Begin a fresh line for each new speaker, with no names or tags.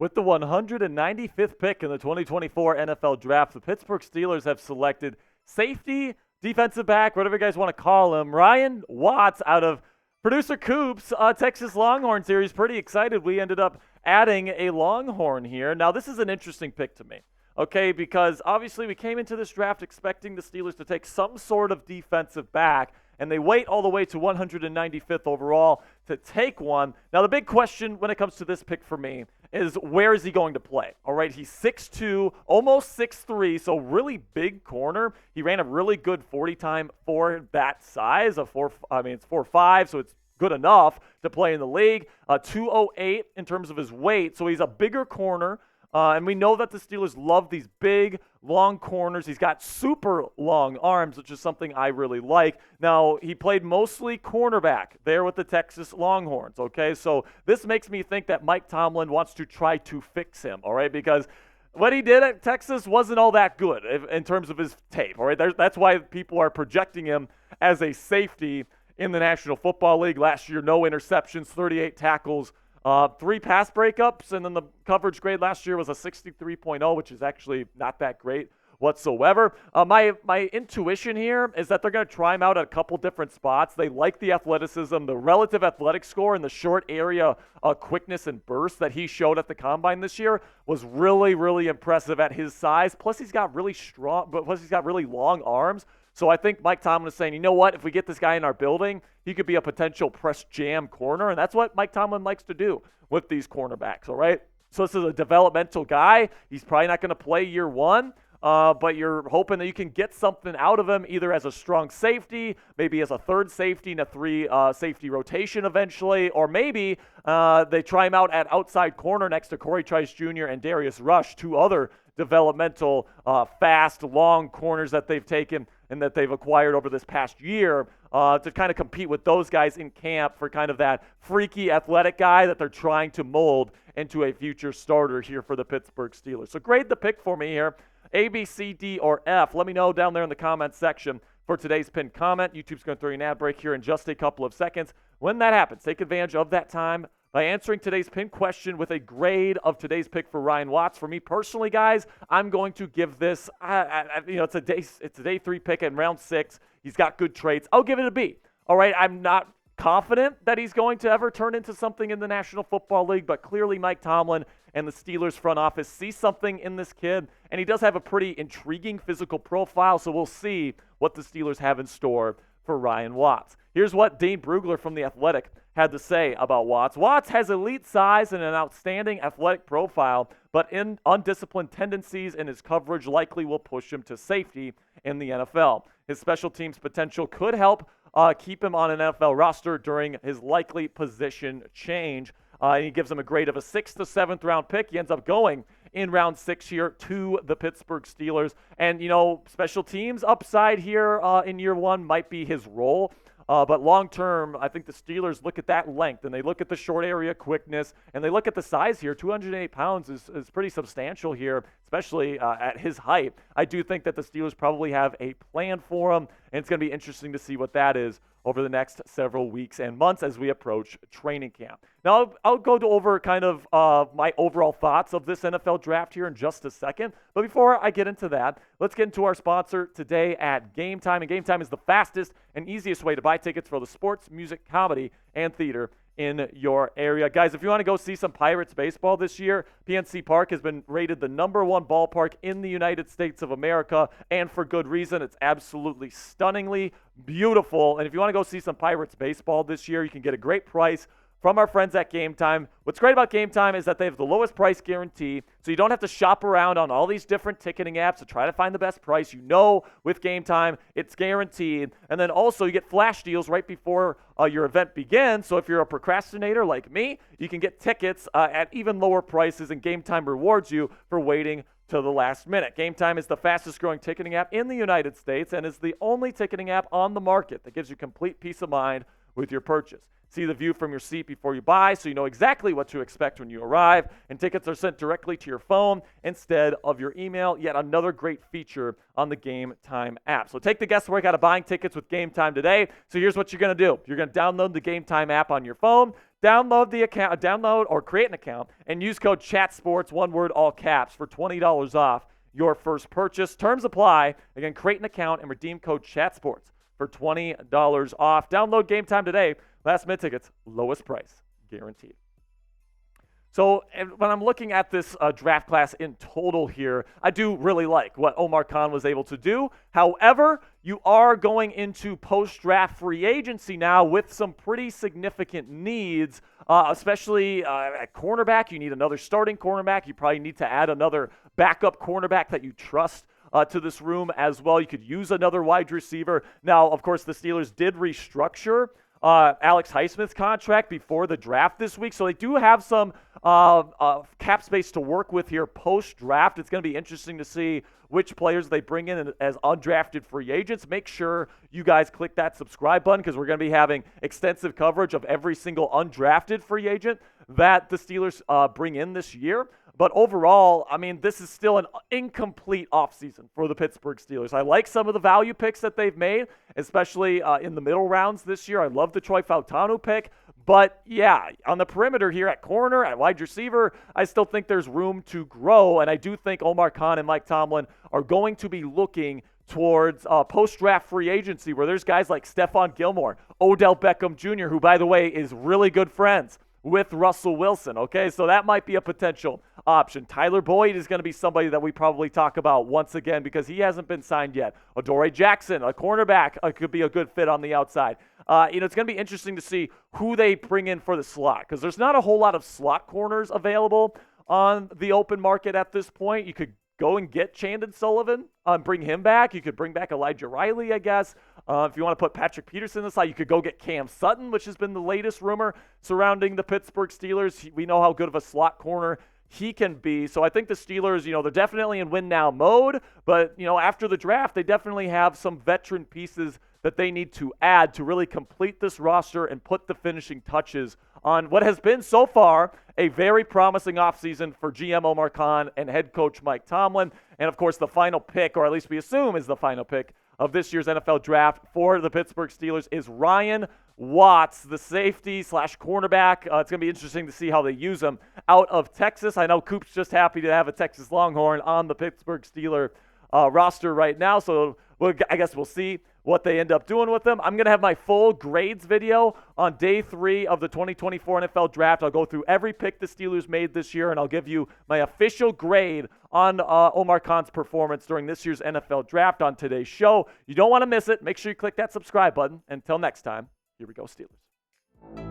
With the 195th pick in the 2024 NFL Draft, the Pittsburgh Steelers have selected safety, defensive back, whatever you guys want to call him, Ryan Watts out of producer Coops, Texas Longhorn series. Pretty excited. We ended up adding a Longhorn here. Now, this is an interesting pick to me, okay, because obviously we came into this draft expecting the Steelers to take some sort of defensive back, and they wait all the way to 195th overall to take one. Now, the big question when it comes to this pick for me is where is he going to play? All right, he's 6'2", almost 6'3", so really big corner. He ran a really good 40 time for that size. It's 4.5, so it's good enough to play in the league. 208 in terms of his weight, so he's a bigger corner. And we know that the Steelers love these big, long corners. He's got super long arms, which is something I really like. Now, he played mostly cornerback there with the Texas Longhorns, okay? So this makes me think that Mike Tomlin wants to try to fix him, all right? Because what he did at Texas wasn't all that good in terms of his tape, all right? That's why people are projecting him as a safety in the National Football League. Last year, no interceptions, 38 tackles, 3 pass breakups, and then the coverage grade last year was a 63.0, which is actually not that great whatsoever. My intuition here is that they're going to try him out at a couple different spots. They like the athleticism, the relative athletic score, and the short area quickness and burst that he showed at the Combine this year was really, really impressive at his size. Plus, he's got really long arms. So I think Mike Tomlin is saying, you know what, if we get this guy in our building, he could be a potential press jam corner, and that's what Mike Tomlin likes to do with these cornerbacks, all right? So this is a developmental guy. He's probably not going to play year one, but you're hoping that you can get something out of him either as a strong safety, maybe as a third safety in a 3-safety rotation eventually, or maybe they try him out at outside corner next to Corey Trice Jr. and Darius Rush, 2 other developmental, fast, long corners that they've taken and that they've acquired over this past year to kind of compete with those guys in camp for kind of that freaky athletic guy that they're trying to mold into a future starter here for the Pittsburgh Steelers. So grade the pick for me here, A, B, C, D, or F. Let me know down there in the comments section for today's pinned comment. YouTube's going to throw you an ad break here in just a couple of seconds. When that happens, take advantage of that time by answering today's pinned question with a grade of today's pick for Ryan Watts. For me personally, guys, I'm going to give this, it's a day 3 pick in round 6. He's got good traits. I'll give it a B. All right, I'm not confident that he's going to ever turn into something in the National Football League, but clearly Mike Tomlin and the Steelers front office see something in this kid, and he does have a pretty intriguing physical profile, so we'll see what the Steelers have in store for Ryan Watts. Here's what Dane Brugler from The Athletic had to say about Watts. Watts has elite size and an outstanding athletic profile, but undisciplined tendencies in his coverage likely will push him to safety in the NFL. His special teams potential could help keep him on an NFL roster during his likely position change. And he gives him a grade of a 6th to 7th round pick. He ends up going in round 6 here to the Pittsburgh Steelers. And, special teams upside here in year 1 might be his role. But long-term, I think the Steelers look at that length, and they look at the short area quickness, and they look at the size here. 208 pounds is pretty substantial here, especially at his height. I do think that the Steelers probably have a plan for him, and it's going to be interesting to see what that is over the next several weeks and months as we approach training camp. Now, I'll go over kind of my overall thoughts of this NFL draft here in just a second. But before I get into that, let's get into our sponsor today at Game Time. And Game Time is the fastest and easiest way to buy tickets for the sports, music, comedy, and theater in your area. Guys, if you want to go see some Pirates baseball this year, PNC Park has been rated the #1 ballpark in the United States of America, and for good reason. It's absolutely stunningly beautiful. And if you want to go see some Pirates baseball this year, you can get a great price from our friends at Game Time. What's great about Game Time is that they have the lowest price guarantee, so you don't have to shop around on all these different ticketing apps to try to find the best price. With Game Time, it's guaranteed. And then also you get flash deals right before your event begins. So if you're a procrastinator like me, you can get tickets at even lower prices, and Game Time rewards you for waiting to the last minute. Game Time is the fastest growing ticketing app in the United States and is the only ticketing app on the market that gives you complete peace of mind with your purchase. See the view from your seat before you buy, so you know exactly what to expect when you arrive, and tickets are sent directly to your phone instead of your email. Yet another great feature on the Game Time app. So take the guesswork out of buying tickets with Game Time today. So here's what you're going to do. You're going to download the Game Time app on your phone, download the account, or create an account, and use code CHATSPORTS, one word, all caps, for $20 off your first purchase. Terms apply. Again, create an account and redeem code CHATSPORTS for $20 off. Download Game Time today. Last minute tickets, lowest price guaranteed. So when I'm looking at this draft class in total here, I do really like what Omar Khan was able to do. However, you are going into post-draft free agency now with some pretty significant needs, especially at cornerback. You need another starting cornerback. You probably need to add another backup cornerback that you trust to this room as well. You could use another wide receiver. Now, of course, the Steelers did restructure Alex Highsmith's contract before the draft this week, so they do have some cap space to work with here post-draft. It's going to be interesting to see which players they bring in as undrafted free agents. Make sure you guys click that subscribe button because we're going to be having extensive coverage of every single undrafted free agent that the Steelers bring in this year. But overall, I mean, this is still an incomplete offseason for the Pittsburgh Steelers. I like some of the value picks that they've made, especially in the middle rounds this year. I love the Troy Fautanu pick. But, yeah, on the perimeter here at corner, at wide receiver, I still think there's room to grow. And I do think Omar Khan and Mike Tomlin are going to be looking towards post-draft free agency where there's guys like Stephon Gilmore, Odell Beckham Jr., who, by the way, is really good friends with Russell Wilson, okay? So that might be a potential option. Tyler Boyd is going to be somebody that we probably talk about once again because he hasn't been signed yet. Adoree Jackson, a cornerback, could be a good fit on the outside. It's going to be interesting to see who they bring in for the slot because there's not a whole lot of slot corners available on the open market at this point. You could go and get Chandon Sullivan, bring him back. You could bring back Elijah Riley, I guess. If you want to put Patrick Peterson in the slot, you could go get Cam Sutton, which has been the latest rumor surrounding the Pittsburgh Steelers. We know how good of a slot corner he can be. So I think the Steelers, they're definitely in win-now mode. But, after the draft, they definitely have some veteran pieces that they need to add to really complete this roster and put the finishing touches on what has been so far a very promising offseason for GM Omar Khan and head coach Mike Tomlin. And, of course, the final pick, or at least we assume is the final pick of this year's NFL draft for the Pittsburgh Steelers is Ryan Watts, the safety/cornerback. It's going to be interesting to see how they use him out of Texas. I know Coop's just happy to have a Texas Longhorn on the Pittsburgh Steelers roster right now, so I guess we'll see what they end up doing with them. I'm going to have my full grades video on day 3 of the 2024 NFL Draft. I'll go through every pick the Steelers made this year, and I'll give you my official grade on Omar Khan's performance during this year's NFL Draft on today's show. You don't want to miss it. Make sure you click that subscribe button. Until next time, here we go, Steelers.